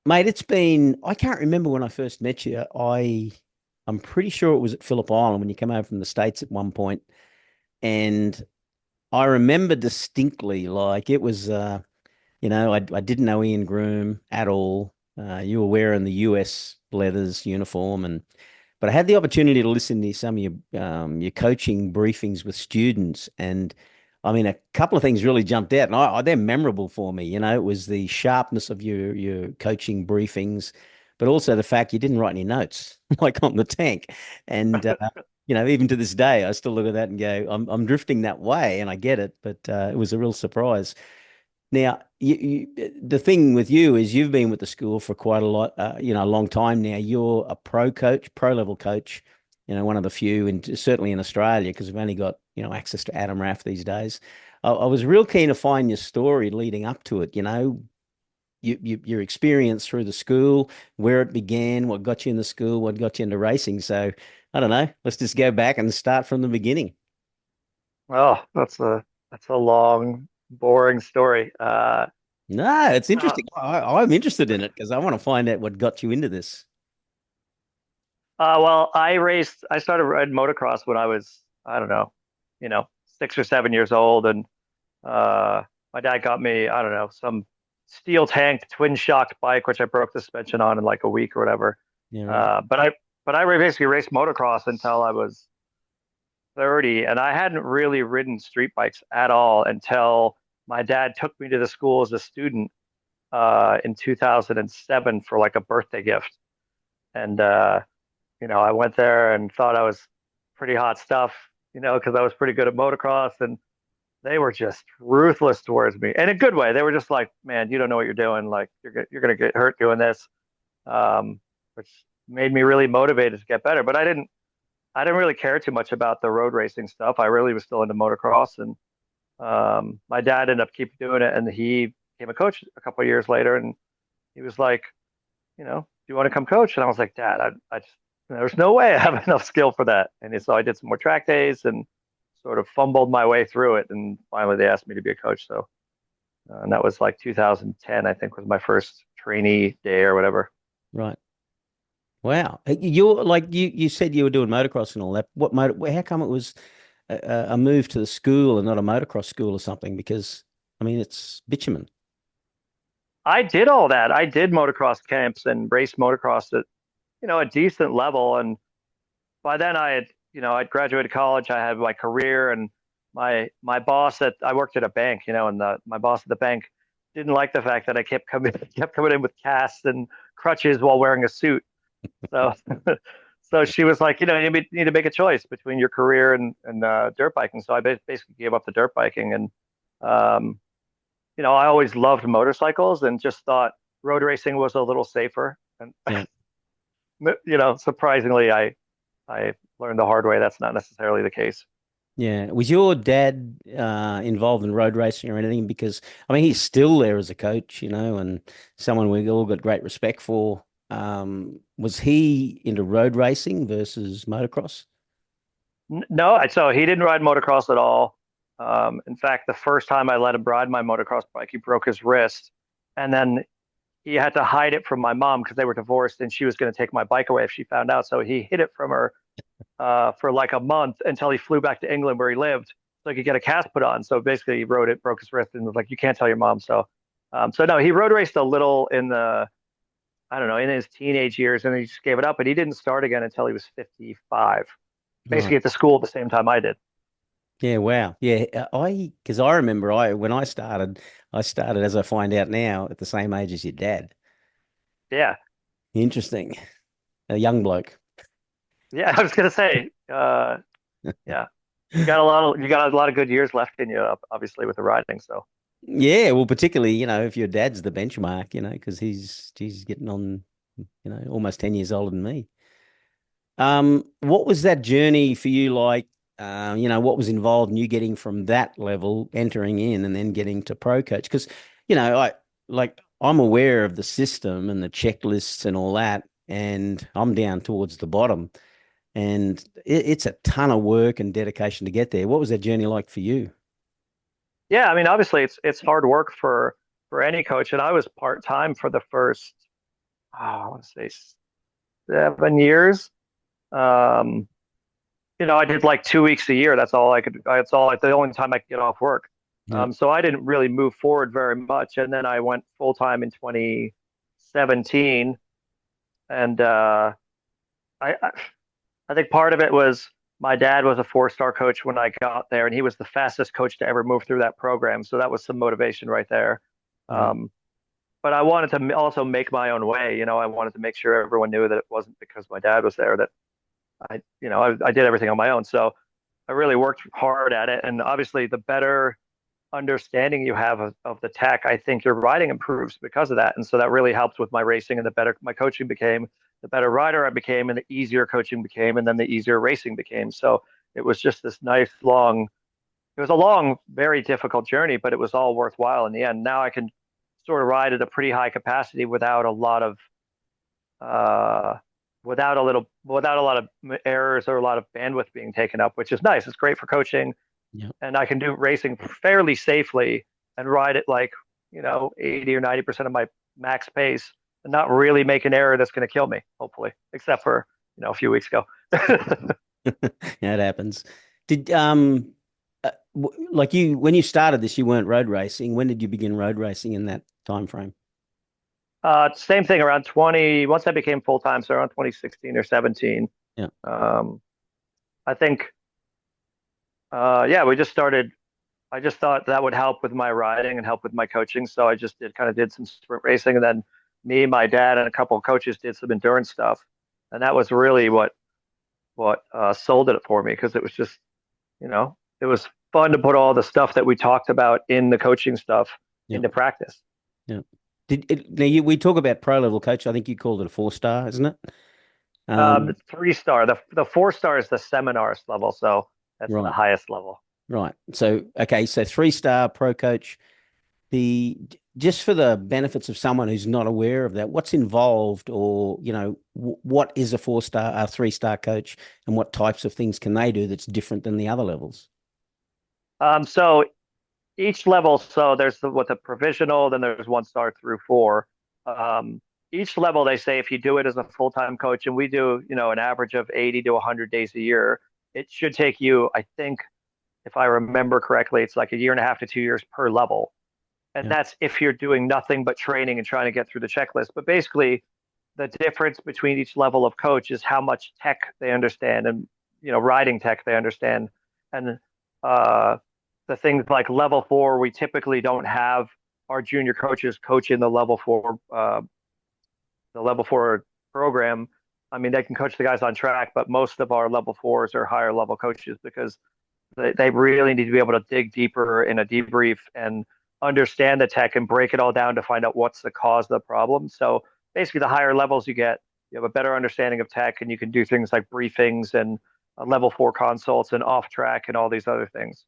Mate, I can't remember when I first met you. I'm pretty sure it was at Phillip Island when you came over from the States at one point. And I remember distinctly, like it was, I didn't know Ian Groom at all. You were wearing the US leathers uniform, but I had the opportunity to listen to some of your coaching briefings with students, and I mean a couple of things really jumped out, and they're memorable for me. It was the sharpness of your coaching briefings, but also the fact you didn't write any notes like on the tank, and even to this day, I still look at that and go, I'm drifting that way, and I get it, but it was a real surprise. Now, the thing with you is you've been with the school for quite a lot, a long time now. You're a pro coach, pro level coach, one of the few, and certainly in Australia, because we've only got, access to Adam Raff these days. I was real keen to find your story leading up to it, your experience through the school, where it began, what got you in the school, what got you into racing. So I don't know. Let's just go back and start from the beginning. Oh, that's a long, boring story. No, it's Uh, interesting. I'm interested in it because I want to find out what got you into this. well, I started riding motocross when I was, I don't know, 6 or 7 years old, and my dad got me, I don't know, some steel tank twin shocked bike, which I broke the suspension on in like a week or whatever. Yeah, right. But I basically raced motocross until I was 30, and I hadn't really ridden street bikes at all until my dad took me to the school as a student in 2007 for like a birthday gift. And, I went there and thought I was pretty hot stuff, because I was pretty good at motocross. And they were just ruthless towards me in a good way. They were just like, man, you don't know what you're doing. Like, you're going to get hurt doing this, which made me really motivated to get better. But I didn't really care too much about the road racing stuff. I really was still into motocross. And my dad ended up keep doing it. And he became a coach a couple of years later. And he was like, do you want to come coach? And I was like, Dad, I just, there's no way I have enough skill for that. And so I did some more track days and sort of fumbled my way through it. And finally, they asked me to be a coach. So, and that was like 2010, I think, was my first trainee day or whatever. Right. Wow. You're like you said you were doing motocross and all that. How come it was a move to the school and not a motocross school or something? Because I mean, it's bitumen. I did all that. I did motocross camps and raced motocross at, a decent level. And by then I'd graduated college. I had my career, and my boss I worked at a bank, and my boss at the bank didn't like the fact that I kept coming in with casts and crutches while wearing a suit. So so she was like, you need to make a choice between your career and dirt biking. So I basically gave up the dirt biking, and um, I always loved motorcycles and just thought road racing was a little safer. And Yeah. surprisingly, I learned the hard way that's not necessarily the case. Yeah. Was your dad involved in road racing or anything? Because I mean, he's still there as a coach, and someone we all got great respect for. Was he into road racing versus motocross? No, so he didn't ride motocross at all. In fact, the first time I let him ride my motocross bike, he broke his wrist, and then he had to hide it from my mom because they were divorced, and she was going to take my bike away if she found out. So he hid it from her for like a month until he flew back to England where he lived, so he could get a cast put on. So basically, he rode it, broke his wrist, and was like, "You can't tell your mom." So no, he road raced a little in the I don't know in his teenage years, and he just gave it up. But he didn't start again until he was 55, Right. basically at the school at the same time I did. Yeah, wow. Yeah, because I remember when I started as I find out now at the same age as your dad. Yeah, Interesting. A young bloke. yeah. I was gonna say, yeah, you got a lot of good years left in you, obviously with the riding. So Yeah, well, particularly, if your dad's the benchmark, because he's getting on, almost 10 years older than me. What was that journey for you like? What was involved in you getting from that level, entering in, and then getting to pro coach? Because, I'm aware of the system and the checklists and all that, and I'm down towards the bottom, and it's a ton of work and dedication to get there. What was that journey like for you? yeah, I mean, obviously it's hard work for any coach, and I was part time for the first. I want to say 7 years. Um, I did like 2 weeks a year. That's all I could. That's all. Like the only time I could get off work. Yeah. So I didn't really move forward very much. And then I went full time in 2017, and I I think part of it was my dad was a four-star coach when I got there, and he was the fastest coach to ever move through that program. So that was some motivation right there. Yeah. Um, but I wanted to also make my own way. I wanted to make sure everyone knew that it wasn't because my dad was there that I did everything on my own. So I really worked hard at it. And obviously, the better understanding you have of the tech, I think your riding improves because of that. And so that really helps with my racing, and the better my coaching became, the better rider I became, and the easier coaching became, and then the easier racing became. So it was just this nice long, it was a long, very difficult journey, but it was all worthwhile in the end. Now I can sort of ride at a pretty high capacity without a lot of uh, without a lot of errors or a lot of bandwidth being taken up, which is nice. It's great for coaching, Yeah. and I can do racing fairly safely and ride at like 80 or 90% of my max pace and not really make an error that's going to kill me, hopefully, except for a few weeks ago. Yeah, it happens. Did like you when you started this, you weren't road racing. When did you begin road racing in that time frame? Same thing around 20, once I became full time, so around 2016 or 17. Yeah. Um, I think, yeah, we just started. I just thought that would help with my riding and help with my coaching. So I just did some sprint racing, and then me, my dad, and a couple of coaches did some endurance stuff, and that was really what sold it for me, because it was just it was fun to put all the stuff that we talked about in the coaching stuff Yeah. into practice. Yeah. Now we talk about pro level coach. I think you called it a 4-star, isn't it? The Um, 3-star, the 4-star is the seminars level, so that's the right, highest level. right. So okay, so 3-star pro coach. The Just for the benefits of someone who's not aware of that, what's involved, or what is a 4-star, a 3-star coach, and what types of things can they do that's different than the other levels? So each level, so there's the provisional, then there's 1-star through 4. Um, each level, they say if you do it as a full-time coach, and we do, an average of 80 to 100 days a year, it should take you, I think, if I remember correctly, it's like a year and a half to 2 years per level. And Yeah, that's if you're doing nothing but training and trying to get through the checklist. But basically, the difference between each level of coach is how much tech they understand, and riding tech they understand. And uh, the things like level 4, we typically don't have our junior coaches coach in the level 4 program. I mean, they can coach the guys on track, but most of our level 4s are higher level coaches, because they really need to be able to dig deeper in a debrief and understand the tech and break it all down to find out what's the cause of the problem. So basically, the higher levels you get, you have a better understanding of tech, and you can do things like briefings and level 4 consults and off track and all these other things.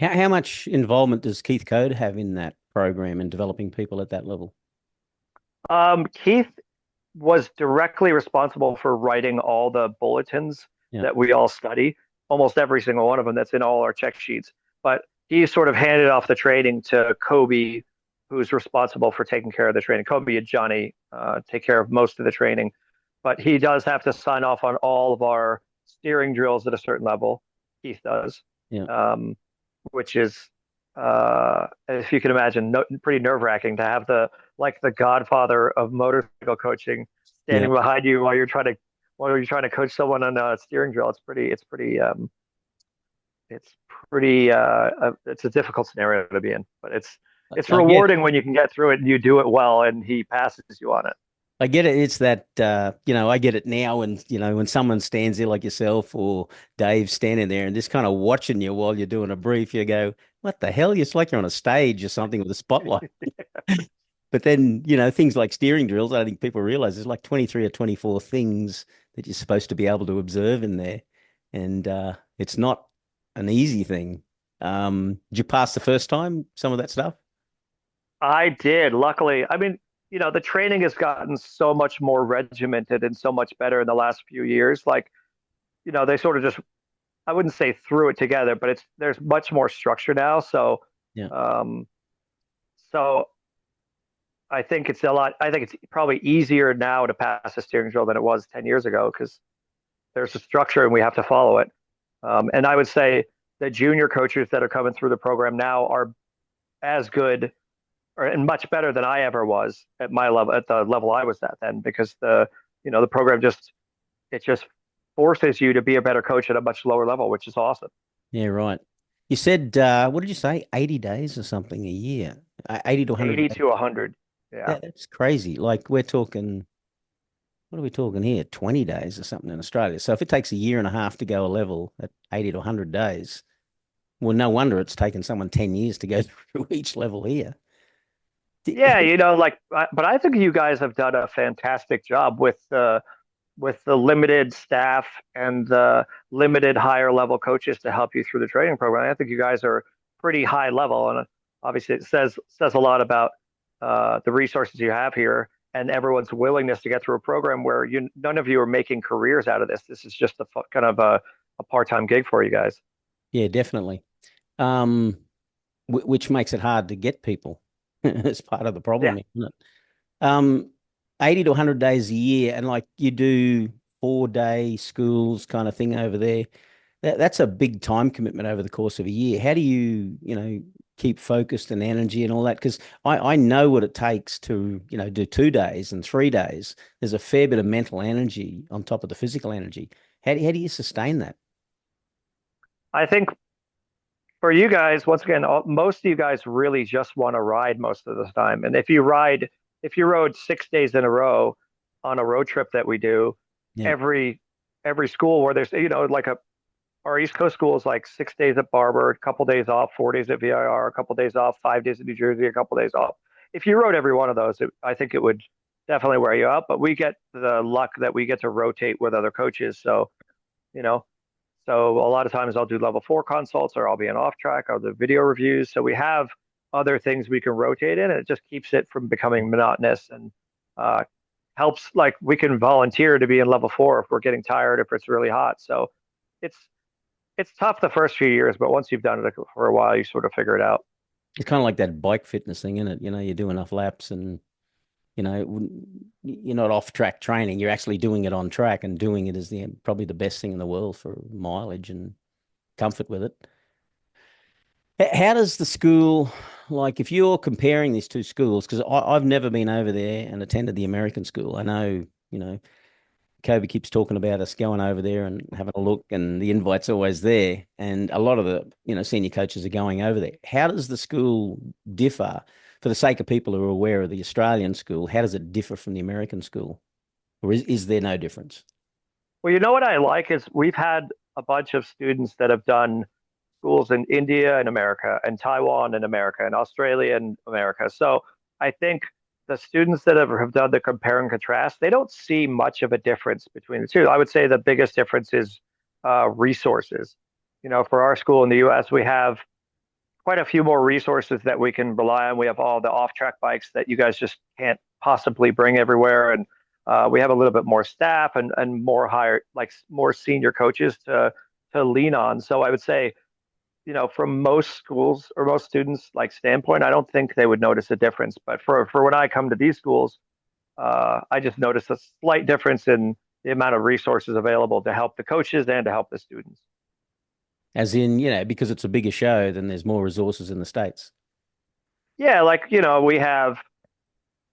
how much involvement does Keith Code have in that program and developing people at that level? Keith was directly responsible for writing all the bulletins Yeah, that we all study, almost every single one of them that's in all our check sheets. But he sort of handed off the training to Kobe, who's responsible for taking care of the training. Kobe and Johnny take care of most of the training, but he does have to sign off on all of our steering drills at a certain level. Keith does, yeah, um, which is, if you can imagine, pretty nerve wracking to have the godfather of motorcycle coaching yeah. standing behind you while you're trying to coach someone on a steering drill. It's a difficult scenario to be in, but it's I get rewarding when you can get through it and you do it well and he passes you on it. I get it. It's that I get it now, and when someone stands there like yourself or Dave standing there and just kind of watching you while you're doing a brief, you go, "What the hell?" It's like you're on a stage or something with a spotlight. But then, things like steering drills, I think people realize there's like 23 or 24 things that you're supposed to be able to observe in there. And it's not an easy thing. Did you pass the first time, some of that stuff? I did, luckily. I mean, the training has gotten so much more regimented and so much better in the last few years. Like, they sort of just, I wouldn't say threw it together, but there's much more structure now. So, Yeah. um, so I think it's a lot. I think it's probably easier now to pass a steering drill than it was 10 years ago because there's a structure and we have to follow it. And I would say the junior coaches that are coming through the program now are as good and much better than I ever was at my level, at the level I was at then, because the program just forces you to be a better coach at a much lower level, which is awesome. Yeah, right. You said, what did you say? 80 days or something a year? 80 to 100 80 days. to 100. Yeah. That's crazy. Like we're talking, what are we talking here? 20 days or something in Australia. So if it takes a year and a half to go a level at 80 to 100 days, well, no wonder it's taken someone 10 years to go through each level here. Yeah, but I think you guys have done a fantastic job with the limited staff and the limited higher level coaches to help you through the training program. I think you guys are pretty high level, and obviously it says a lot about the resources you have here and everyone's willingness to get through a program where you none of you are making careers out of this. This is just a kind of a part-time gig for you guys. Yeah, definitely. Um, which makes it hard to get people. It's part of the Yeah. problem, isn't it? Um, 80 to 100 days a year, and like you do 4-day schools kind of thing over there. That's a big time commitment over the course of a year. How do you keep focused and energy and all that? Because I know what it takes to, do 2 days and 3 days. There's a fair bit of mental energy on top of the physical energy. How do you sustain that? I think for you guys, once again, most of you guys really just want to ride most of the time. And if you rode 6 days in a row on a road trip that we do, Yeah. every school where there's, our East Coast school is like 6 days at Barber, a couple days off, 4 days at VIR, a couple days off, 5 days in New Jersey, a couple days off. If you rode every one of those, I think it would definitely wear you out. But we get the luck that we get to rotate with other coaches. You know, so a lot of times I'll do level four consults or I'll be an off track, I'll do video reviews. So we have other things we can rotate in and it just keeps it from becoming monotonous and uh, helps like we can volunteer to be in level four if we're getting tired, if it's really hot. So it's it's tough the first few years, but once you've done it for a while, you sort of figure it out. It's kind of like that bike fitness thing, isn't it? You do enough laps and, you're not off track training. You're actually doing it on track, and doing it is probably the best thing in the world for mileage and comfort with it. How does the school, like, if you're comparing these two schools, because I've never been over there and attended the American school. I know, Kobe keeps talking about us going over there and having a look, and the invite's always there. And a lot of the, senior coaches are going over there. How does the school differ? For the sake of people who are aware of the Australian school, how does it differ from the American school? Or is there no difference? Well, you know what I like is we've had a bunch of students that have done schools in India and America and Taiwan and America and Australia and America. So I think the students that have done the compare and contrast, they don't see much of a difference between the two. I would say the biggest difference is resources. For our school in the US, we have quite a few more resources that we can rely on. We have all the off-track bikes that you guys just can't possibly bring everywhere, and we have a little bit more staff and more higher, like more senior coaches to lean on. So I would say, from most schools or most students like standpoint, I don't think they would notice a difference. But for when I come to these schools, I just notice a slight difference in the amount of resources available to help the coaches and to help the students. As in, because it's a bigger show, then there's more resources in the States. Yeah, like we have,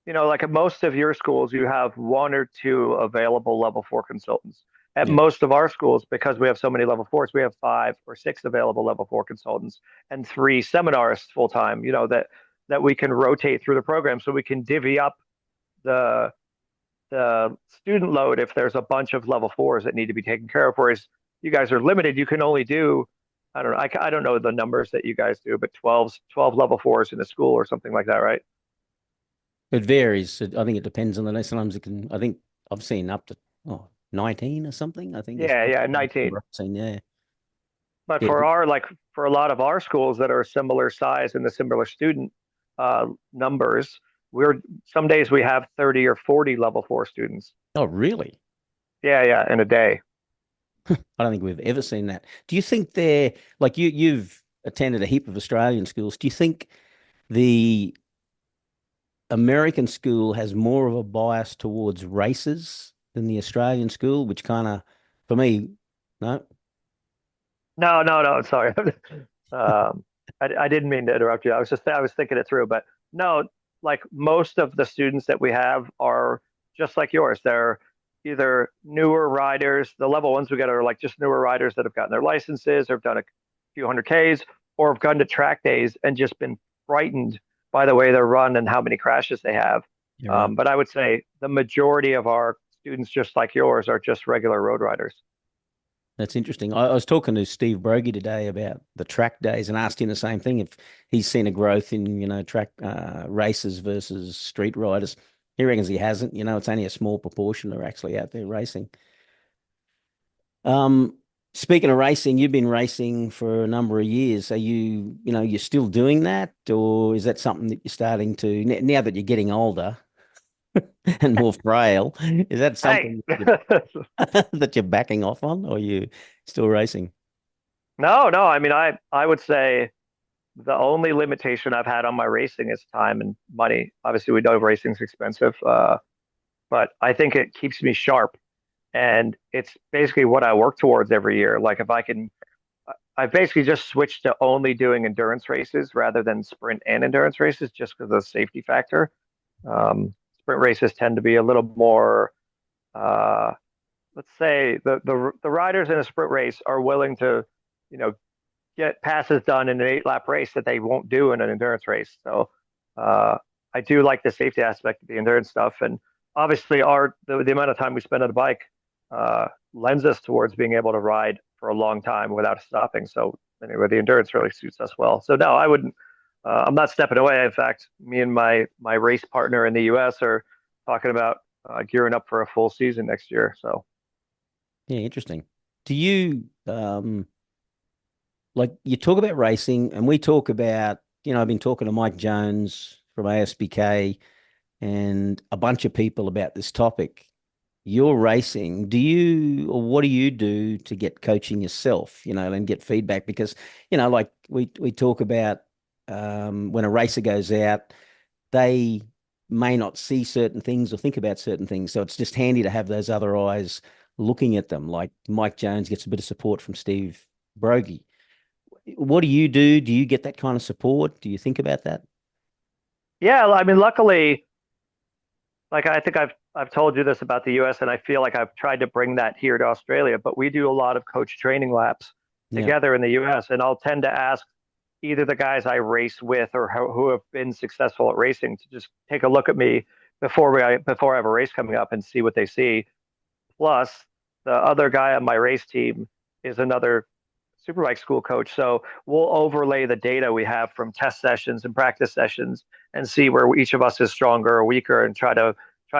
like at most of your schools, you have one or two available level four consultants. At Yeah. most of our schools, because we have so many level fours, we have 5 or 6 available level four consultants and 3 seminarists full time. That we can rotate through the program, so we can divvy up the the student load if there's a bunch of level fours that need to be taken care of. Whereas you guys are limited, you can only do, I don't know, I don't know the numbers that you guys do, but 12 level fours in a school or something like that, right? It varies. I think it depends on the day. Sometimes it can, I think I've seen up to 19 or something. I think there's Yeah, yeah, 19. I've seen, yeah. But Yeah. for a lot of our schools that are similar size and the similar student numbers, we're some days we have 30 or 40 level four students. Oh, really? Yeah, yeah, in a day. I don't think we've ever seen that. Do you think they're like you've attended a heap of Australian schools. Do you think the American school has more of a bias towards races than the Australian school, which kind of, for me, no. No, no, no. Sorry. I didn't mean to interrupt you. I was thinking it through, but no, like most of the students that we have are just like yours. They're either newer riders. The level ones we get are like just newer riders that have gotten their licenses or have done a few hundred Ks or have gone to track days and just been frightened by the way they're run and how many crashes they have. You're right. But I would say the majority of our students, just like yours, are just regular road riders. That's interesting. I was talking to Steve Brogy today about the track days and asked him the same thing if he's seen a growth in, track races versus street riders. He reckons he hasn't. It's only a small proportion that are actually out there racing. Um, Speaking of racing, you've been racing for a number of years. Are you're still doing that, or is that something that you're starting to now that you're getting older and more frail? Is that Hey, something that you're backing off on, or are you still racing? no, no. I mean, I would say the only limitation I've had on my racing is time and money. Obviously, we know racing's expensive, but I think it keeps me sharp, and it's basically what I work towards every year. Like if I can, I've basically just switched to only doing endurance races rather than sprint and endurance races, just because of the safety factor. Sprint races tend to be a little more, uh, let's say, the riders in a sprint race are willing to, you know, get passes done in an 8 lap race that they won't do in an endurance race. So uh, I do like the safety aspect of the endurance stuff, and obviously the amount of time we spend on the bike lends us towards being able to ride for a long time without stopping. So anyway, the endurance really suits us well. So no, I wouldn't. I'm not stepping away. In fact, me and my race partner in the U.S. are talking about gearing up for a full season next year. So Yeah, interesting. Do you like you talk about racing and we talk about, I've been talking to Mike Jones from ASBK and a bunch of people about this topic. You're racing. Or what do you do to get coaching yourself, and get feedback? Because, like we talk about when a racer goes out, they may not see certain things or think about certain things. So it's just handy to have those other eyes looking at them. Like Mike Jones gets a bit of support from Steve Brogy. What do you do? Do you get that kind of support? Do you think about that? yeah, I mean, luckily, like I think I've told you this about the US, and I feel like I've tried to bring that here to Australia, but we do a lot of coach training laps Yeah. together in the US, and I'll tend to ask either the guys I race with or who have been successful at racing to just take a look at me before I have a race coming up and see what they see. Plus, the other guy on my race team is another Superbike school coach. So we'll overlay the data we have from test sessions and practice sessions and see where each of us is stronger or weaker and try to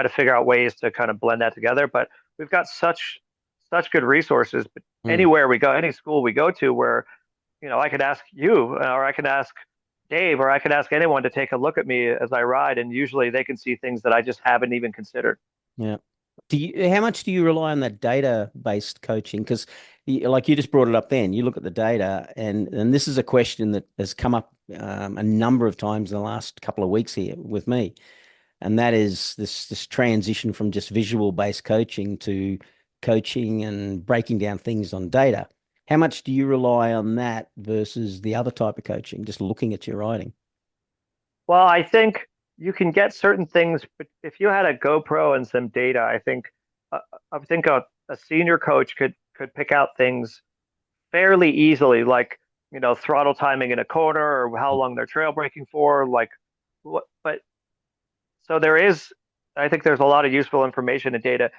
figure out ways to kind of blend that together. But we've got such good resources Mm. anywhere we go, any school we go to where, I could ask you or I could ask Dave or I could ask anyone to take a look at me as I ride. And usually they can see things that I just haven't even considered. Yeah. How much do you rely on that data-based coaching? Because like you just brought it up then, you look at the data and this is a question that has come up a number of times in the last couple of weeks here with me. And that is this transition from just visual-based coaching to coaching and breaking down things on data. How much do you rely on that versus the other type of coaching, just looking at your writing? Well, I think you can get certain things, but if you had a GoPro and some data, uh, I think a senior coach could pick out things fairly easily, like throttle timing in a corner or how long they're trail braking for, like what. But so there is, I think there's a lot of useful information and data.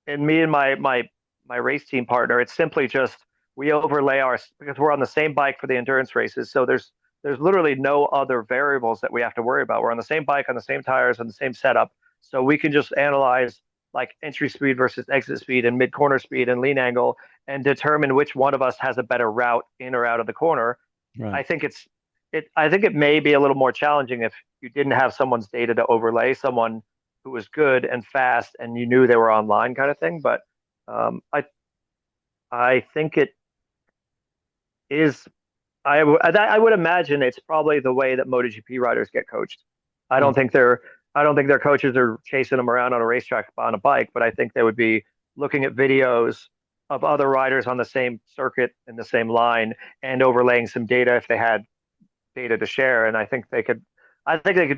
And me and my race team partner, it's simply just we overlay our because we're on the same bike for the endurance races. So there's literally no other variables that we have to worry about. We're on the same bike, on the same tires, on the same setup. So we can just analyze like entry speed versus exit speed and mid corner speed and lean angle and determine which one of us has a better route in or out of the corner. Right. I think I think it may be a little more challenging if you didn't have someone's data to overlay, someone who was good and fast and you knew they were online kind of thing. But um, I I think it is I would imagine it's probably the way that MotoGP riders get coached. I Yeah. don't think their I don't think their coaches are chasing them around on a racetrack on a bike, but I think they would be looking at videos of other riders on the same circuit in the same line and overlaying some data if they had data to share. And I think they could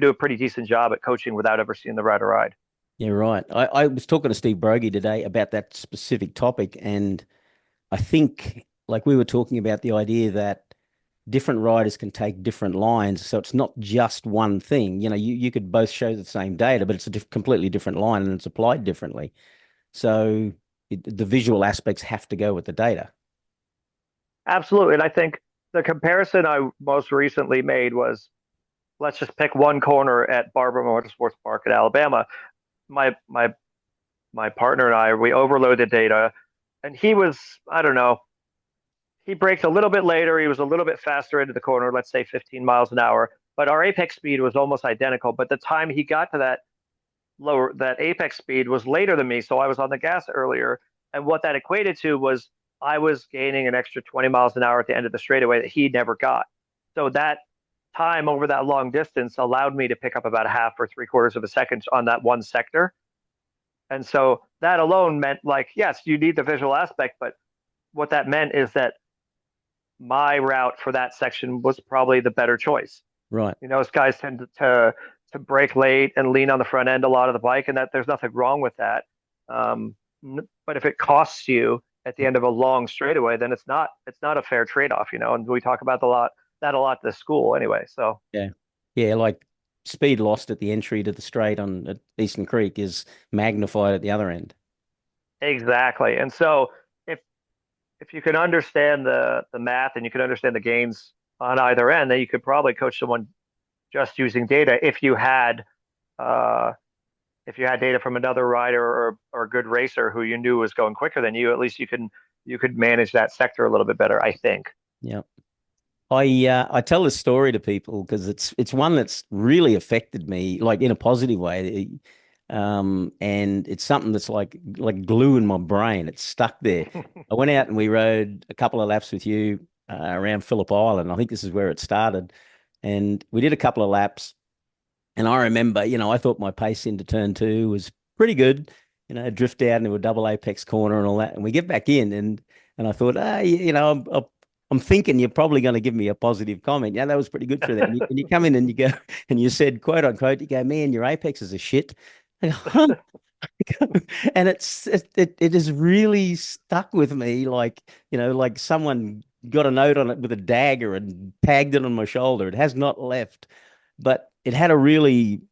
do a pretty decent job at coaching without ever seeing the rider ride. Yeah, right. I was talking to Steve Brogy today about that specific topic, and I think like we were talking about the idea that different riders can take different lines, so it's not just one thing. You could both show the same data, but it's a completely different line and it's applied differently. So the visual aspects have to go with the data. Absolutely. And I think the comparison I most recently made was let's just pick one corner at Barber Motorsports Park in Alabama. My my my partner and I, we overloaded data, and he was, I don't know, he braked a little bit later. He was a little bit faster into the corner, let's say 15 miles an hour, but our apex speed was almost identical. But the time he got to that apex speed was later than me, so I was on the gas earlier. And what that equated to was I was gaining an extra 20 miles an hour at the end of the straightaway that he never got. So that time over that long distance allowed me to pick up about a half or three quarters of a second on that one sector. And so that alone meant, like, yes, you need the visual aspect, but what that meant is that my route for that section was probably the better choice. Right. As guys tend to brake late and lean on the front end a lot of the bike, and that there's nothing wrong with that. Um, but if it costs you at the end of a long straightaway, then it's not a fair trade off. And we talk about that a lot this school anyway. So Yeah. Yeah, like speed lost at the entry to the straight on at Eastern Creek is magnified at the other end. exactly, and so if if you can understand the math and you can understand the gains on either end, then you could probably coach someone just using data uh, if you had data from another rider or a good racer who you knew was going quicker than you. At least you could manage that sector a little bit better, I think. Yeah. I tell this story to people because it's one that's really affected me, like in a positive way. And it's something that's like glue in my brain. It's stuck there. I went out and we rode a couple of laps with you around Phillip Island. I think this is where it started. And we did a couple of laps. And I remember, I thought my pace into turn two was pretty good. Drift out into a double apex corner and all that. And we get back in, and I thought, I'm thinking you're probably going to give me a positive comment. Yeah, that was pretty good for that. And you come in and you go, and you said, quote unquote, you go, man, your apexes are shit. I go, huh? And it has really stuck with me, like someone got a note on it with a dagger and tagged it on my shoulder. It has not left, but it had a really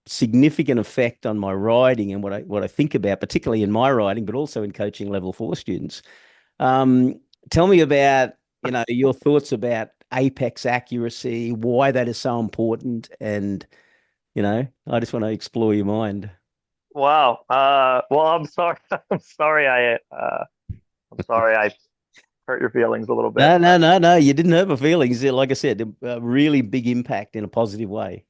significant effect on my riding and what I think about, particularly in my riding, but also in coaching level four students. Tell me about your thoughts about apex accuracy, why that is so important, and I just want to explore your mind. Wow. Well, I'm sorry. I'm sorry I hurt your feelings a little bit, No, no, but no, no. You didn't hurt my feelings. Like I said, a really big impact in a positive way.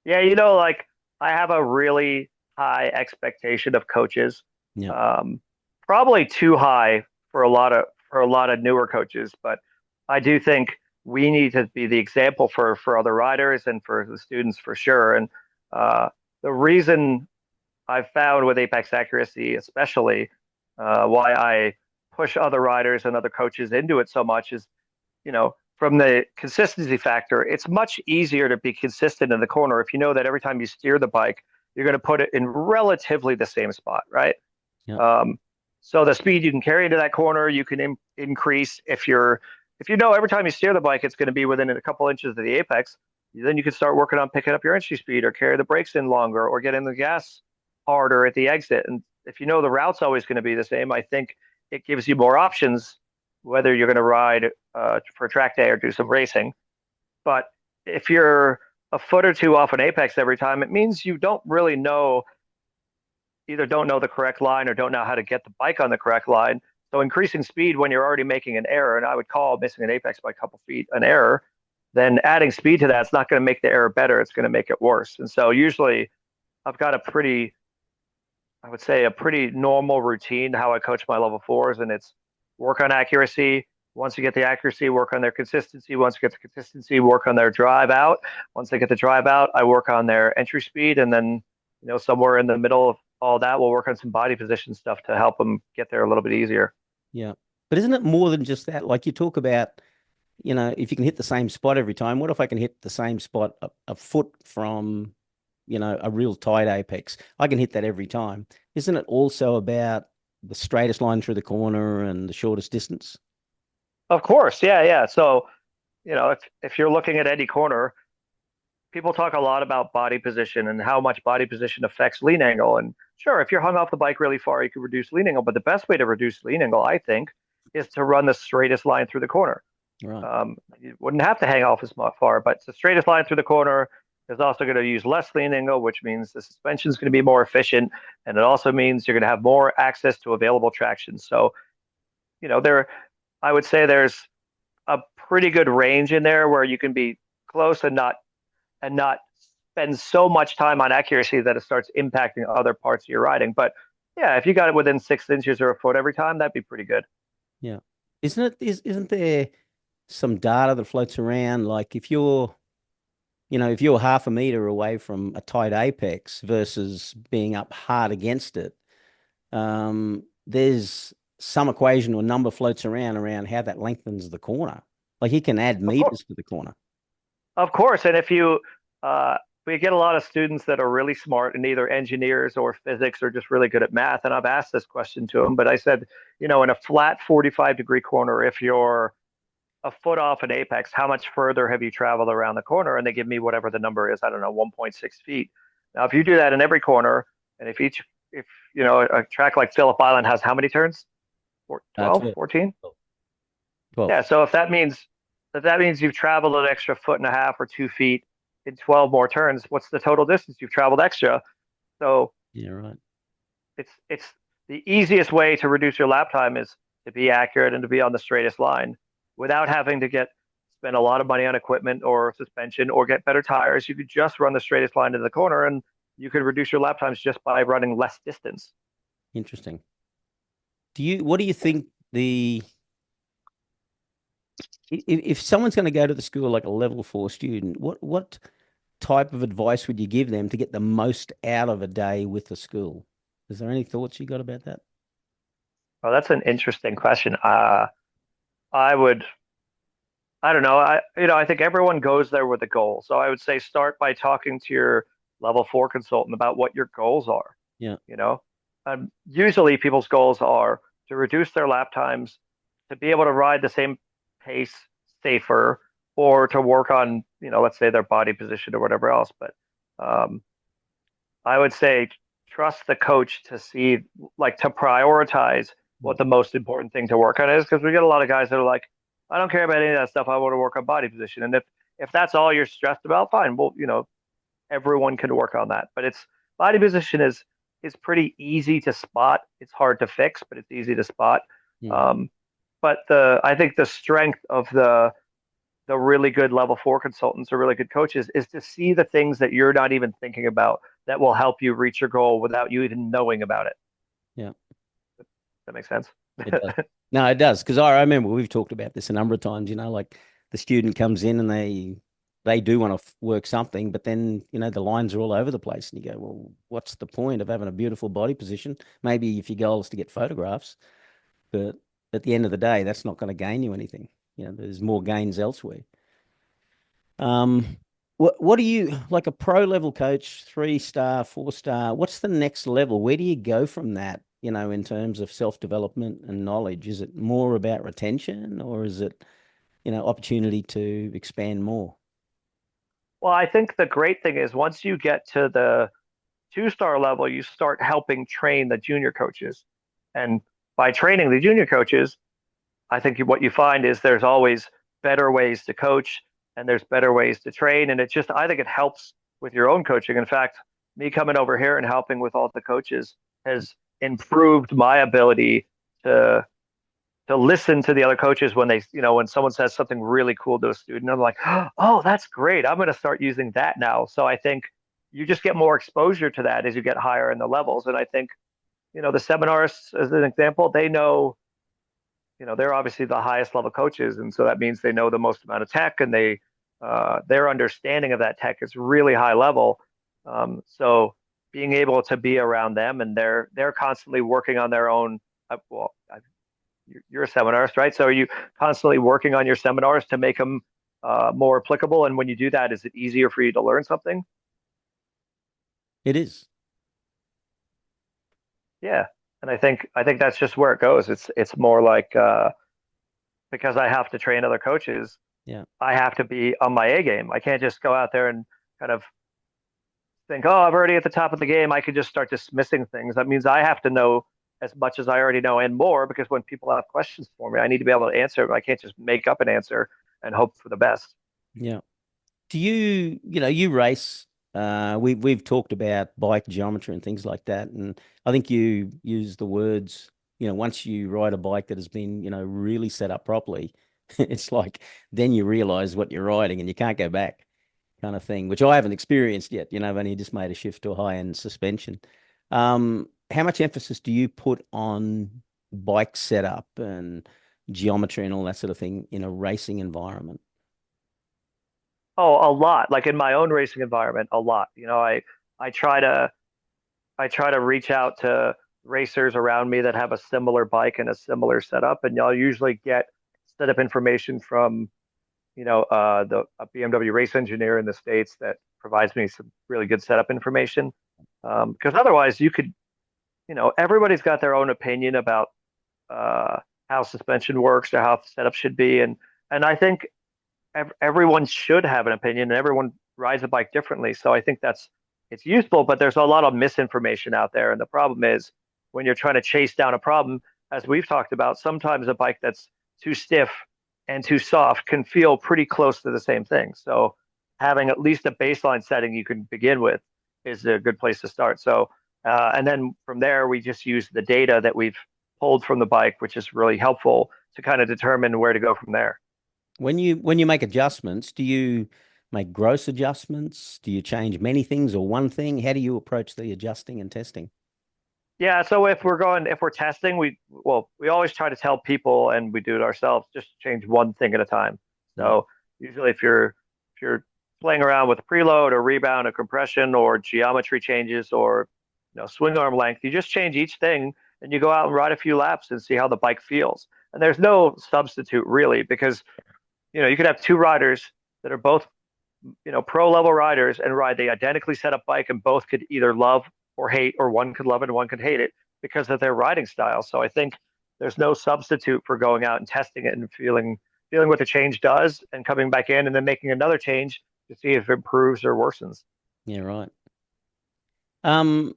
yeah, like I have a really high expectation of coaches. Yeah, Um, Probably too high for a lot of newer coaches, but I do think we need to be the example for other riders and for the students for sure. And uh, the reason I've found with Apex Accuracy, especially, why I push other riders and other coaches into it so much is, from the consistency factor, it's much easier to be consistent in the corner if you know that every time you steer the bike, you're going to put it in relatively the same spot, right? yeah, Um, so the speed you can carry into that corner, you can increase if you know every time you steer the bike, it's going to be within a couple inches of the apex. Then you can start working on picking up your entry speed or carry the brakes in longer or get in the gas harder at the exit. And if you know the route's always going to be the same, I think it gives you more options whether you're going to ride for track day or do some racing. But if you're a foot or two off an apex every time, it means you don't really know either don't know the correct line or don't know how to get the bike on the correct line. So increasing speed when you're already making an error, and I would call missing an apex by a couple feet an error, then adding speed to that, it's not going to make the error better. It's going to make it worse. And so usually I've got I would say a pretty normal routine how I coach my level fours, and it's work on accuracy, Once you get the accuracy, work on their consistency. Once you get the consistency, work on their drive out. Once they get the drive out, I work on their entry speed, and then somewhere in the middle of all that, we'll work on some body position stuff to help them get there a little bit easier. Yeah. But isn't it more than just that? Like you talk about, if you can hit the same spot every time, what if I can hit the same spot a foot from, a real tight apex? I can hit that every time. Isn't it also about the straightest line through the corner and the shortest distance? Of course, yeah, yeah. So, if you're looking at any corner, people talk a lot about body position and how much body position affects lean angle. And sure, if you're hung off the bike really far, you can reduce lean angle. But the best way to reduce lean angle, I think, is to run the straightest line through the corner. Right. You wouldn't have to hang off as far, but it's the straightest line through the corner is also going to use less lean angle, which means the suspension is going to be more efficient. And it also means you're going to have more access to available traction. So, there, I would say there's a pretty good range in there where you can be close and not spend so much time on accuracy that it starts impacting other parts of your riding. But yeah, if you got it within 6 inches or a foot every time, that'd be pretty good. Yeah. Isn't there some data that floats around? Like if you're half a meter away from a tight apex versus being up hard against it, there's some equation or number floats around how that lengthens the corner. Like you can add Of course, meters to the corner. of course. And if uh, we get a lot of students that are really smart in either engineers or physics or just really good at math. And I've asked this question to them, but I said, in a flat 45-degree corner, if you're a foot off an apex, how much further have you traveled around the corner? And they give me whatever the number is. I don't know, 1.6 feet. Now, if you do that in every corner, and if a track like Phillip Island has how many turns? 12, 12. 14? 12. Yeah. So if that means you've traveled an extra foot and a half or 2 feet in 12 more turns, what's the total distance you've traveled extra? So Yeah, right. it's the easiest way to reduce your lap time is to be accurate and to be on the straightest line without having to spend a lot of money on equipment or suspension or get better tires. You could just run the straightest line to the corner and you could reduce your lap times just by running less distance. Interesting. What do you think if someone's going to go to the school like a level 4 student, what type of advice would you give them to get the most out of a day with the school? Is there any thoughts you got about that? Well, that's an interesting question. I would, I don't know. I think everyone goes there with a goal. So I would say start by talking to your level 4 consultant about what your goals are. Yeah. You know, usually people's goals are to reduce their lap times, to be able to ride the same pace safer, or to work on, let's say their body position or whatever else. But um, I would say trust the coach to see, like, to prioritize what the most important thing to work on is, because we get a lot of guys that are like, I don't care about any of that stuff. I want to work on body position. And if that's all you're stressed about, fine. Well, everyone can work on that. But it's body position is pretty easy to spot. It's hard to fix, but it's easy to spot. Yeah. Um, but I think the strength of the really good level 4 consultants or really good coaches is to see the things that you're not even thinking about that will help you reach your goal without you even knowing about it. Yeah. That makes sense. It does. No, it does. Because I remember we've talked about this a number of times, like the student comes in and they do want to work something, but then, the lines are all over the place. And you go, well, what's the point of having a beautiful body position? Maybe if your goal is to get photographs, but at the end of the day, that's not going to gain you anything. There's more gains elsewhere. What do you like a pro level coach, 3-star, 4-star? What's the next level? Where do you go from that, in terms of self-development and knowledge? Is it more about retention or is it, opportunity to expand more? Well, I think the great thing is once you get to the 2-star level, you start helping train the junior coaches. And by training the junior coaches, I think what you find is there's always better ways to coach and there's better ways to train. And I think it helps with your own coaching. In fact, me coming over here and helping with all the coaches has improved my ability to listen to the other coaches when when someone says something really cool to a student. I'm like, oh, that's great. I'm going to start using that now. So I think you just get more exposure to that as you get higher in the levels. And I think, the seminarists, as an example, they know they're obviously the highest level coaches, and so that means they know the most amount of tech, and their understanding of that tech is really high level. So being able to be around them, and they're constantly working on their own. Well, you're a seminarist, right? So are you constantly working on your seminars to make them more applicable? And when you do that, is it easier for you to learn something? It is. Yeah, and I think that's just where it goes. It's more like because I have to train other coaches, Yeah. I have to be on my A game. I can't just go out there and kind of think, oh, I'm already at the top of the game. I could just start dismissing things. That means I have to know as much as I already know and more, because when people have questions for me, I need to be able to answer. I can't just make up an answer and hope for the best. Yeah. Do you race? We've talked about bike geometry and things like that, and I think you use the words. Once you ride a bike that has been, really set up properly, it's like then you realize what you're riding and you can't go back, kind of thing. Which I haven't experienced yet. I've only just made a shift to a high-end suspension. How much emphasis do you put on bike setup and geometry and all that sort of thing in a racing environment? Oh, a lot. Like in my own racing environment, a lot. I try to reach out to racers around me that have a similar bike and a similar setup, and I'll usually get setup information from the a BMW race engineer in the States that provides me some really good setup information. Because otherwise, everybody's got their own opinion about uh, how suspension works or how the setup should be, and I think everyone should have an opinion, and everyone rides a bike differently. So I think it's useful, but there's a lot of misinformation out there, and the problem is when you're trying to chase down a problem, as we've talked about, sometimes a bike that's too stiff and too soft can feel pretty close to the same thing. So having at least a baseline setting you can begin with is a good place to start. So and then from there, we just use the data that we've pulled from the bike, which is really helpful to kind of determine where to go from there. When you make adjustments, do you make gross adjustments? Do you change many things or one thing? How do you approach the adjusting and testing? Yeah, so if we're testing, we always try to tell people, and we do it ourselves, just change one thing at a time. Yeah. So usually if you're playing around with a preload or rebound or compression or geometry changes or swing arm length, you just change each thing and you go out and ride a few laps and see how the bike feels. And there's no substitute really, because you could have two riders that are both pro level riders and ride the identically set up bike, and both could either love or hate, or one could love it and one could hate it because of their riding style. So I think there's no substitute for going out and testing it and feeling what the change does and coming back in and then making another change to see if it improves or worsens. Yeah, right. Um,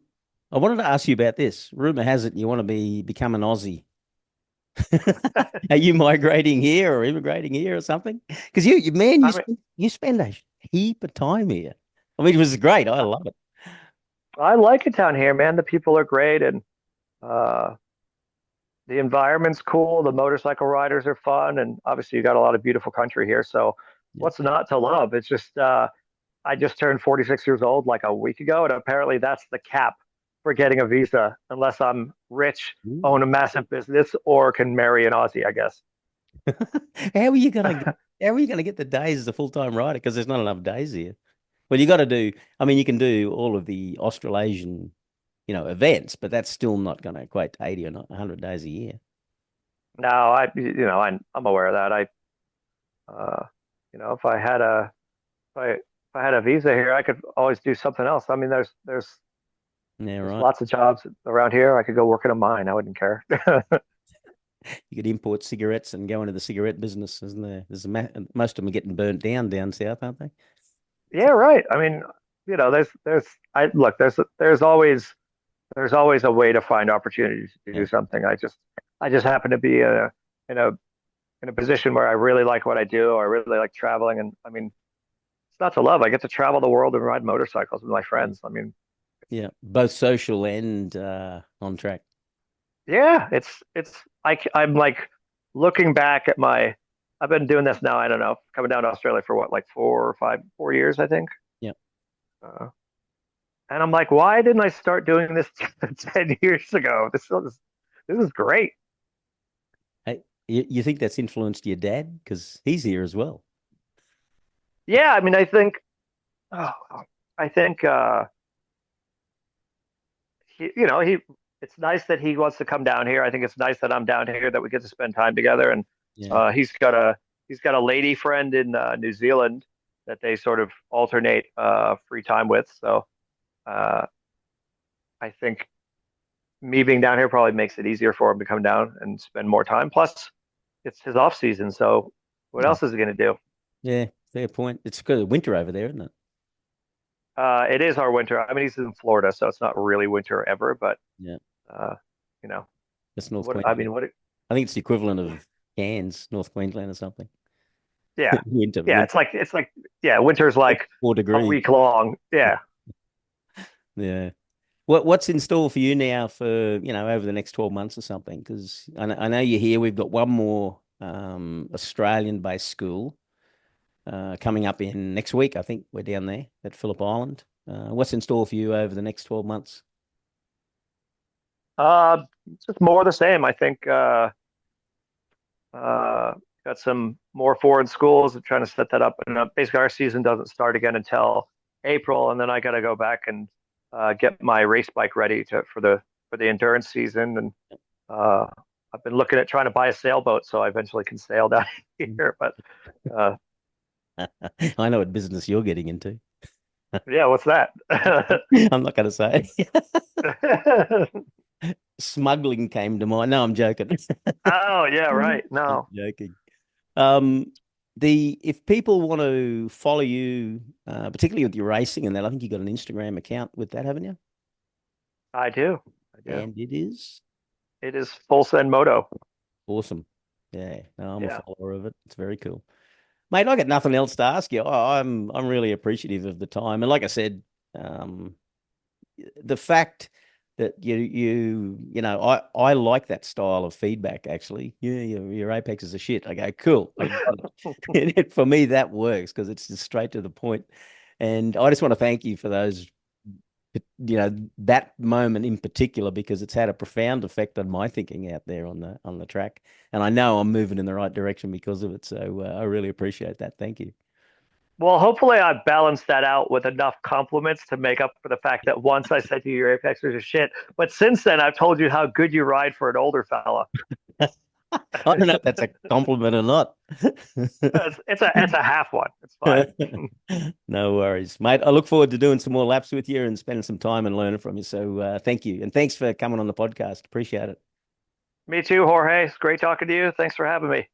I wanted to ask you about this. Rumor has it you want to become an Aussie. Are you migrating here or immigrating here or something? Because man, I mean, you spend a heap of time here. I mean, it was great. I love it. I like it down here, man. The people are great, and uh, the environment's cool. The motorcycle riders are fun, and obviously you got a lot of beautiful country here. So Yeah. what's not to love? It's just I just turned 46 years old like a week ago, and apparently that's the cap for getting a visa, unless I'm rich, Ooh. own a massive business, or can marry an Aussie, I guess. How are you gonna how are you gonna get the days as a full-time rider? Because there's not enough days here. Well, you got to do. I mean, you can do all of the Australasian, events, but that's still not going to equate to 80 or not 100 days a year. Now, I'm aware of that. Uh, if I had if I had a visa here, I could always do something else. I mean, Yeah, there's right. lots of jobs around here. I could go work in a mine. I wouldn't care. You could import cigarettes and go into the cigarette business, isn't there? Most of them are getting burnt down south, aren't they? Yeah, right. I mean, there's I look, there's always a way to find opportunities to Yeah, do something. I just happen to be in a in a position where I really like what I do. I really like traveling, and I mean, it's not to love. I get to travel the world and ride motorcycles with my yeah, friends. I mean, yeah. Both social and on track. yeah, I'm like looking back at my. I've been doing this now. I don't know, coming down to Australia for what, like 4 years, I think. Yeah. Uh, and I'm like, why didn't I start doing this 10 years ago? This is great. Hey, You think that's influenced your dad? Because he's here as well. Yeah, I mean, oh, I think he it's nice that he wants to come down here. I think it's nice that I'm down here, that we get to spend time together. And Yeah. he's got a lady friend in New Zealand that they sort of alternate free time with. So uh, I think me being down here probably makes it easier for him to come down and spend more time. Plus, it's his off season, so what Yeah. else is he going to do? Yeah. Fair point. It's good winter over there, isn't it? It is our winter. I mean, he's in Florida, so it's not really winter ever, but Yeah. uh, you know, That's North what I Queensland. mean, what? I think it's the equivalent of Cairns, North Queensland or something. Yeah, Winter, yeah. winter, It's like yeah, winter's like 4 degrees. a week long. Yeah. Yeah. What's in store for you now for, over the next 12 months or something? Because I know you're here. We've got one more Australian-based school coming up in next week. I think we're down there at Phillip Island. What's in store for you over the next 12 months? Uh, just more of the same. I think uh, got some more foreign schools. I'm trying to set that up, and basically our season doesn't start again until April, and then I got to go back and get my race bike ready for the endurance season. And uh, I've been looking at trying to buy a sailboat so I eventually can sail down here. But uh, I know what business you're getting into. yeah, what's that? I'm not going to say. Smuggling came to mind. No, I'm joking. Oh yeah, I'm right. No. joking. Um, if people want to follow you, particularly with your racing and that, I think you got an Instagram account with that, haven't you? I do. I do. And it is It is full send moto. awesome. Yeah, no, I'm a Yeah. follower of it. It's very cool, mate. I got nothing else to ask you. I'm really appreciative of the time, and like I said, um, the fact that I like that style of feedback. Actually, yeah, your Apex is a shit. I go, cool. I got it. And for me, that works because it's just straight to the point. And I just want to thank you for those, that moment in particular, because it's had a profound effect on my thinking out there on the track. And I know I'm moving in the right direction because of it. So I really appreciate that. Thank you. Well, hopefully I balanced that out with enough compliments to make up for the fact that once I said to you, your Apexers are shit. But since then, I've told you how good you ride for an older fella. I don't know if that's a compliment or not. It's a half one. It's fine. No worries, mate. I look forward to doing some more laps with you and spending some time and learning from you. So thank you. And thanks for coming on the podcast. Appreciate it. Me too, Jorge. It's great talking to you. Thanks for having me.